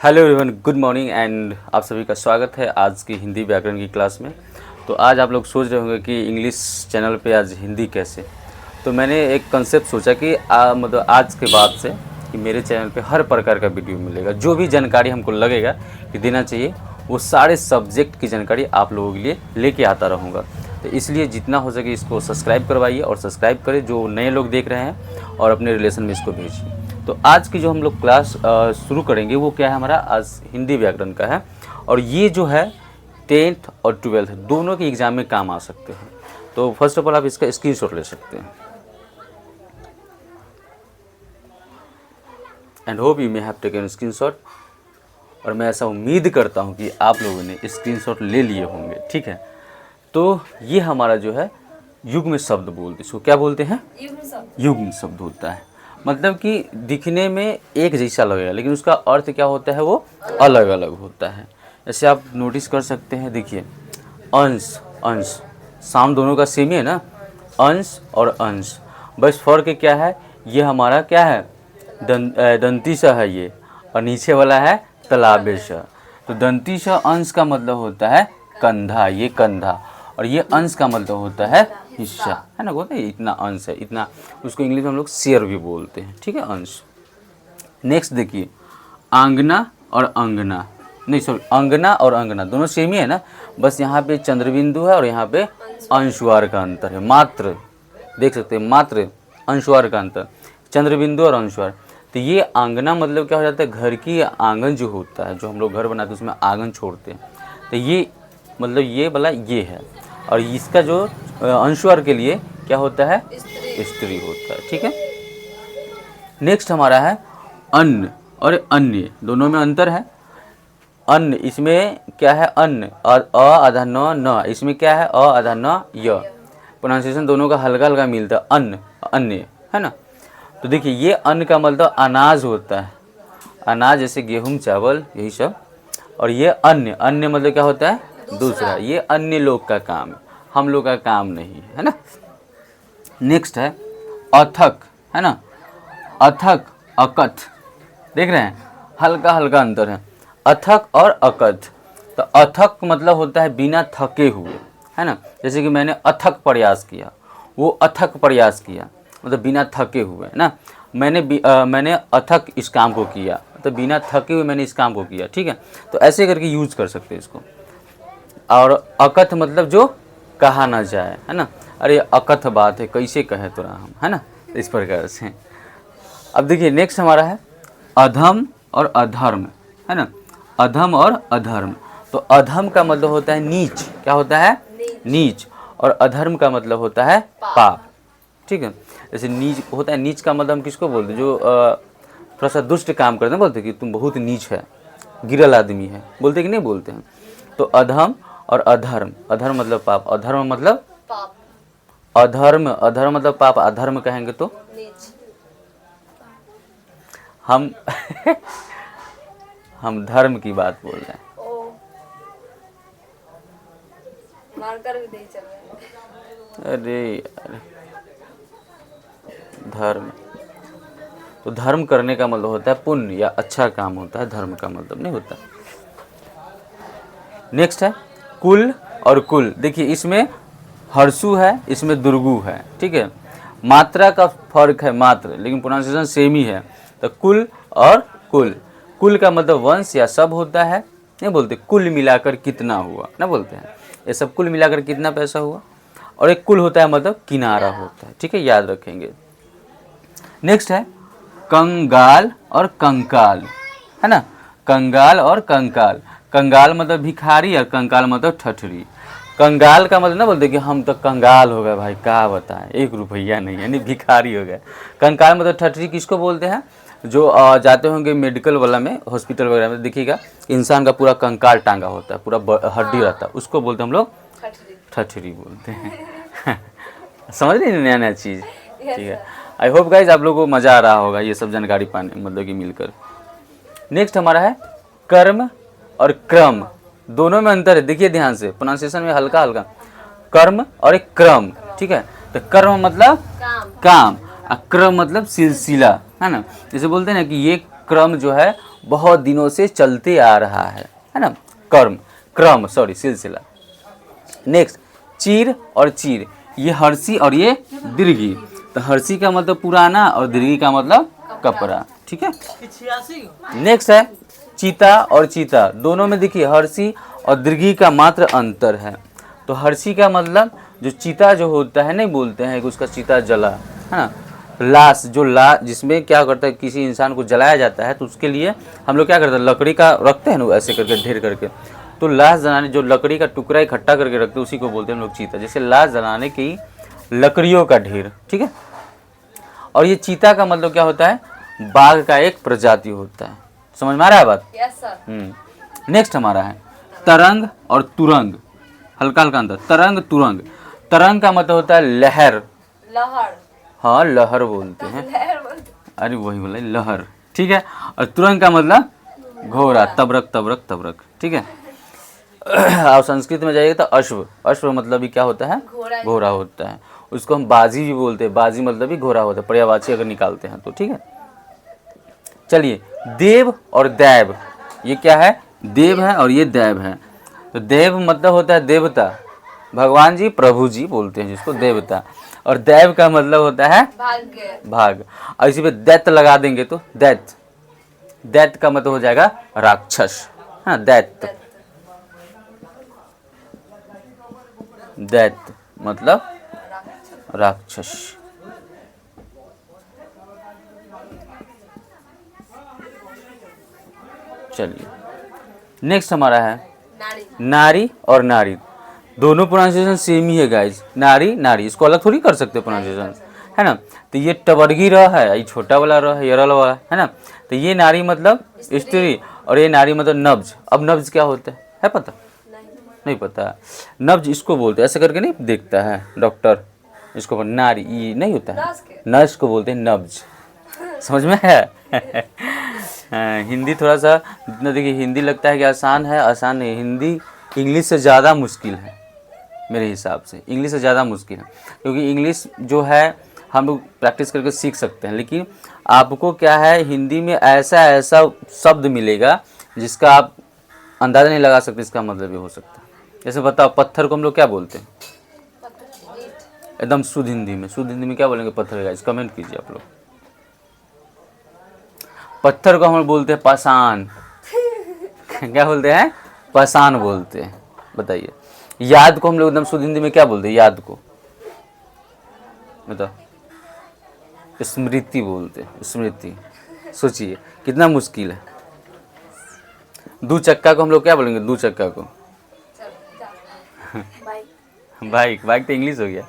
Hello everyone, good morning and आप सभी का स्वागत है आज की हिंदी व्याकरण की क्लास में। तो आज आप लोग सोच रहे होंगे कि इंग्लिश चैनल पे आज हिंदी कैसे। तो मैंने एक कंसेप्ट सोचा कि मतलब आज के बाद से कि मेरे चैनल पे हर प्रकार का वीडियो मिलेगा। जो भी जानकारी हमको लगेगा कि देना चाहिए वो सारे सब्जेक्ट की जानकारी आप लोगों के लिए लेके आता रहूँगा। तो इसलिए जितना हो सके इसको सब्सक्राइब करवाइए और सब्सक्राइब करें जो नए लोग देख रहे हैं और अपने रिलेशन में इसको भेजिए। तो आज की जो हम लोग क्लास शुरू करेंगे वो क्या है, हमारा आज हिंदी व्याकरण का है। और ये जो है 10th और 12th दोनों के एग्ज़ाम में काम आ सकते हैं। तो फर्स्ट ऑफ ऑल आप इसका स्क्रीनशॉट ले सकते हैं। And hope you may have taken screenshot. और मैं ऐसा उम्मीद करता हूँ कि आप लोगों ने स्क्रीनशॉट ले लिए होंगे। ठीक है, तो ये हमारा जो है युग्म शब्द बोलते, इसको क्या बोलते हैं? युग्म शब्द होता है। मतलब कि दिखने में एक जैसा लगेगा लेकिन उसका अर्थ क्या होता है, वो अलग अलग होता है। जैसे आप नोटिस कर सकते हैं, देखिए अंश अंश साम दोनों का सेम ही है ना, अंश और अंश। बस फ़र्क क्या है, ये हमारा क्या है दंती सा है ये, और नीचे वाला है तलाबे सा। तो दंती सा अंश का मतलब होता है कंधा, ये कंधा, और ये अंश का मतलब होता है हिस्सा, है ना। बोलते हैं इतना अंश है, इतना, उसको इंग्लिश में हम लोग शेयर भी बोलते हैं। ठीक है, अंश। नेक्स्ट देखिए आंगना और अंगना, नहीं सॉरी, अंगना और अंगना दोनों सेम ही है ना, बस यहाँ पे चंद्रबिंदु है और यहाँ पे अंशवार का अंतर है। मात्र देख सकते हैं, मात्र अंशवार का अंतर, चंद्रबिंदु और अंशवार। तो ये आंगना मतलब क्या हो जाता है, घर की आंगन जो होता है, जो हम लोग घर बनाते हैं उसमें आंगन छोड़ते हैं। तो ये मतलब ये वाला ये है, और इसका जो अंशवार के लिए क्या होता है, स्त्री होता है। ठीक है, नेक्स्ट हमारा है अन्न और अन्य, दोनों में अंतर है। अन्न इसमें क्या है, अन्न अ आधा न, इसमें क्या है अ आधा न य, प्रोनाउंसिएशन दोनों का हल्का हल्का मिलता है, अन्न अन्य, है ना। तो देखिए ये अन्न का मतलब अनाज होता है, अनाज जैसे गेहूं चावल यही सब। और ये अन्य, अन्य मतलब क्या होता है, दूसरा। ये अन्य लोग का काम है, हम लोग का काम नहीं है ना। नेक्स्ट है अथक, है ना, अथक अकथ, देख रहे हैं हल्का हल्का अंतर है, अथक और अकथ। तो अथक मतलब होता है बिना थके हुए, है ना। जैसे कि मैंने अथक प्रयास किया, वो अथक प्रयास किया मतलब बिना थके हुए, है ना। मैंने अथक इस काम को किया तो बिना थके हुए मैंने इस काम को किया। ठीक है, तो ऐसे करके यूज कर सकते हैं इसको। और अकथ मतलब जो कहा ना जाए, है ना, अरे अकथ बात है कैसे कहे तोरा हम, है ना, इस प्रकार से। अब देखिए नेक्स्ट हमारा है अधम और अधर्म, है ना, अधम और अधर्म। तो अधम का मतलब होता है नीच, क्या होता है, नीच, और अधर्म का मतलब होता है पाप। ठीक है, जैसे नीच होता है, नीच का मतलब हम किसको बोलते हैं, जो थोड़ा सा दुष्ट काम करते हैं, बोलते हैं कि तुम बहुत नीच है, गिरल आदमी है, बोलते कि नहीं बोलते हैं। तो अधम और अधर्म, अधर्म मतलब पाप, अधर्म मतलब पाप, अधर्म, अधर्म मतलब पाप, अधर्म कहेंगे तो हम हम धर्म की बात बोल रहे हैं। अरे यार, धर्म, तो धर्म करने का मतलब होता है पुण्य या अच्छा काम होता है, धर्म का मतलब नहीं होता। नेक्स्ट है कुल और कुल। देखिए इसमें हर्षु है, इसमें दुर्गु है। ठीक है, मात्रा का फर्क है मात्र, लेकिन प्रोनाउंसिएशन सेम ही है। तो कुल और कुल, कुल का मतलब वंश या सब होता है, नहीं बोलते कुल मिलाकर कितना हुआ, ना बोलते हैं ये सब कुल मिलाकर कितना पैसा हुआ। और एक कुल होता है मतलब किनारा होता है। ठीक है, याद रखेंगे। नेक्स्ट है कंगाल और कंकाल, है ना, कंगाल और कंकाल। कंगाल मतलब भिखारी और कंकाल मतलब ठठरी। कंगाल का मतलब ना बोलते कि हम तो कंगाल हो गए भाई, क्या बताएं, 1 रुपया नहीं, यानी भिखारी हो गए। कंकाल मतलब ठठरी किसको बोलते हैं, जो जाते होंगे मेडिकल वाला में, हॉस्पिटल वगैरह में देखिएगा इंसान का पूरा कंकाल टांगा होता है, पूरा हड्डी रहता है, उसको बोलते हम लोग ठठरी बोलते हैं। समझ रहे नया नया चीज़। ठीक है, आई होप गाइज आप लोगों को मज़ा आ रहा होगा ये सब जानकारी पाने मतलब कि मिलकर। नेक्स्ट हमारा है कर्म और क्रम, दोनों में अंतर है। देखिए ध्यान से, प्रोनाउंसिएशन में हल्का हल्का, कर्म और एक क्रम। ठीक है, तो कर्म मतलब काम और क्रम मतलब सिलसिला, है ना। जैसे बोलते हैं ना कि ये क्रम जो है बहुत दिनों से चलते आ रहा है ना, क्रम सॉरी सिलसिला। नेक्स्ट चीर और चीर, ये हर्षी और ये दीर्घी। तो हर्षी का मतलब पुराना और दीर्घी का मतलब कपड़ा, ठीक है। नेक्स्ट है चीता और चीता, दोनों में देखिए हर्षी और दीर्घी का मात्र अंतर है। तो हर्षी का मतलब जो चीता जो होता है, नहीं बोलते हैं कि उसका चीता जला, है ना। लाश जो जिसमें क्या करता है, किसी इंसान को जलाया जाता है तो उसके लिए हम लोग क्या करते हैं, लकड़ी का रखते हैं ना ऐसे करके ढेर करके। तो लाश जलाने जो लकड़ी का टुकड़ा इकट्ठा करके रखते हैं उसी को बोलते हैं हम लोग चीता। जैसे लाश जलाने की लकड़ियों का ढेर, ठीक है। और ये चीता का मतलब क्या होता है, बाघ का एक प्रजाति होता है। समझ में आ रहा है बात? Yes sir. नेक्स्ट हमारा है तरंग और तुरंग, हल्का हल्का अंतर, तरंग तुरंग। तरंग का मतलब होता है लहर, लहर। हाँ लहर बोलते हैं, लहर बोलते। अरे वही बोला लहर, ठीक है। और तुरंग का मतलब घोड़ा, तबरक तबरक तबरक, ठीक है। और संस्कृत में जाइए तो अश्व, अश्व मतलब भी क्या होता है, घोड़ा होता है। उसको हम बाजी भी बोलते हैं, बाजी मतलब भी घोड़ा होता है, पर्यायवाची अगर निकालते हैं तो, ठीक है। चलिए देव और दैव, ये क्या है, देव है और ये दैव है। तो देव मतलब होता है देवता, भगवान जी प्रभु जी बोलते हैं जिसको देवता। और दैव का मतलब होता है भाग। और इसी पे दैत्य लगा देंगे तो दैत्य, दैत्य का मतलब हो जाएगा राक्षस, हाँ दैत्य, दैत्य मतलब राक्षस। चलिए नेक्स्ट हमारा है नारी और नारी, दोनों प्रोनाउंसिएशन सेम ही है गाइज, नारी नारी, इसको अलग थोड़ी कर सकते प्रोनाउंसिएशन, है ना। तो ये टबरगी र है, ये छोटा वाला र है, ये रल वाला, है ना। तो ये नारी मतलब स्त्री और ये नारी मतलब नब्ज। अब नब्ज क्या होता है पता? नहीं पता। नब्ज इसको बोलते हैं, ऐसे करके नहीं देखता है डॉक्टर, इसको नारी ये नहीं होता है, नर्स को बोलते हैं नब्ज। समझ में है? हिंदी थोड़ा सा जितना देखिए, हिंदी लगता है कि आसान है, आसान नहीं। हिंदी इंग्लिश से ज़्यादा मुश्किल है मेरे हिसाब से, इंग्लिश से ज़्यादा मुश्किल है। क्योंकि इंग्लिश जो है हम लोग प्रैक्टिस करके सीख सकते हैं, लेकिन आपको क्या है हिंदी में ऐसा ऐसा शब्द मिलेगा जिसका आप अंदाज़ा नहीं लगा सकते इसका मतलब ये हो सकता है। जैसे बताओ पत्थर को हम लोग क्या बोलते हैं, एकदम शुद्ध हिंदी में, शुद्ध हिंदी में क्या बोलेंगे पत्थर, गाइस कमेंट कीजिए आप लोग। पत्थर को हम लोग बोलते हैं पाषाण। क्या बोलते हैं? पाषाण बोलते हैं। बताइए याद को हम लोग एकदम शुद्ध हिंदी में क्या बोलते हैं, याद को बताओ? स्मृति बोलते हैं, स्मृति। सोचिए कितना मुश्किल है। दो चक्का को हम लोग क्या बोलेंगे, दो चक्का को? बाइक। बाइक तो इंग्लिश हो गया।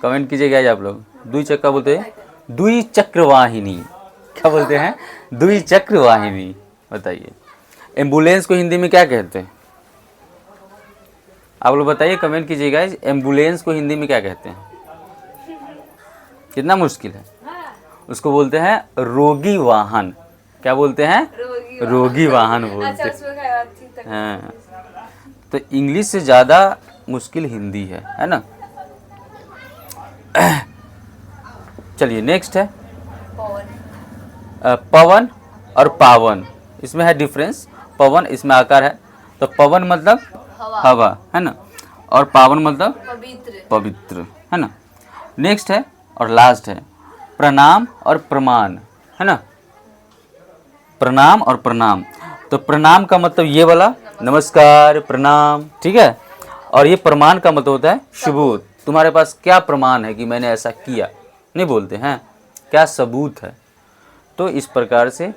कमेंट कीजिएगा आप लोग। दुई चक्का बोलते हैं दुई चक्र वाहिनी। क्या बोलते हैं? दुई चक्र वाहिनी। बताइए एम्बुलेंस को हिंदी में क्या कहते हैं? आप लोग बताइए, कमेंट कीजिएगा। एम्बुलेंस को हिंदी में क्या कहते हैं? कितना मुश्किल है। उसको बोलते हैं रोगी वाहन। क्या बोलते हैं? रोगी वाहन बोलते हैं। हाँ, तो इंग्लिश से ज़्यादा मुश्किल हिंदी है ना। चलिए नेक्स्ट है पवन और पावन। इसमें है डिफरेंस। पवन इसमें आकार है, तो पवन मतलब हवा है ना, और पावन मतलब पवित्र है ना। नेक्स्ट है और लास्ट है प्रणाम और प्रमाण, है ना। प्रणाम और प्रणाम। तो प्रणाम का मतलब ये वाला नमस्कार प्रणाम, ठीक है। और ये प्रमाण का मतलब होता है सबूत। तुम्हारे पास क्या प्रमाण है कि मैंने ऐसा किया, नहीं बोलते हैं, क्या सबूत है। तो इस प्रकार से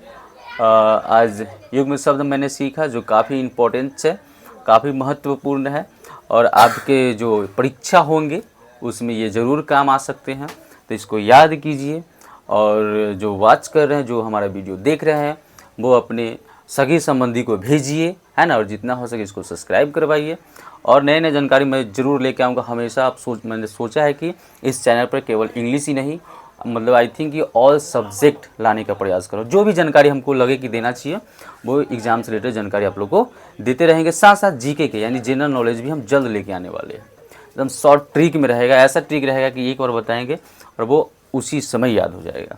आज युग्म शब्द मैंने सीखा जो काफ़ी इम्पोर्टेंट है, काफ़ी महत्वपूर्ण है, और आपके जो परीक्षा होंगे उसमें ये ज़रूर काम आ सकते हैं। तो इसको याद कीजिए, और जो वॉच कर रहे हैं, जो हमारा वीडियो देख रहे हैं, वो अपने सगी संबंधी को भेजिए, है ना। और जितना हो सके इसको सब्सक्राइब करवाइए, और नए नए जानकारी मैं ज़रूर लेके आऊँगा हमेशा। मैंने सोचा है कि इस चैनल पर केवल इंग्लिश ही नहीं, मतलब आई थिंक कि ऑल सब्जेक्ट लाने का प्रयास करो। जो भी जानकारी हमको लगे कि देना चाहिए वो एग्ज़ाम से रिलेटेड जानकारी आप लोग को देते रहेंगे। साथ साथ जीके के यानी जनरल नॉलेज भी हम जल्द लेके आने वाले हैं। एकदम शॉर्ट ट्रिक में रहेगा, ऐसा ट्रिक रहेगा कि एक बार बताएंगे और वो उसी समय याद हो जाएगा।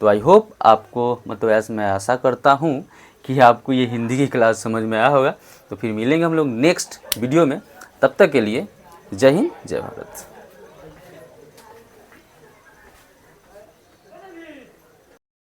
तो आई होप आपको, मतलब ऐसा मैं आशा करता हूँ कि आपको ये हिंदी की क्लास समझ में आया होगा। तो फिर मिलेंगे हम लोग नेक्स्ट वीडियो में, तब तक के लिए जय हिंद जय भारत।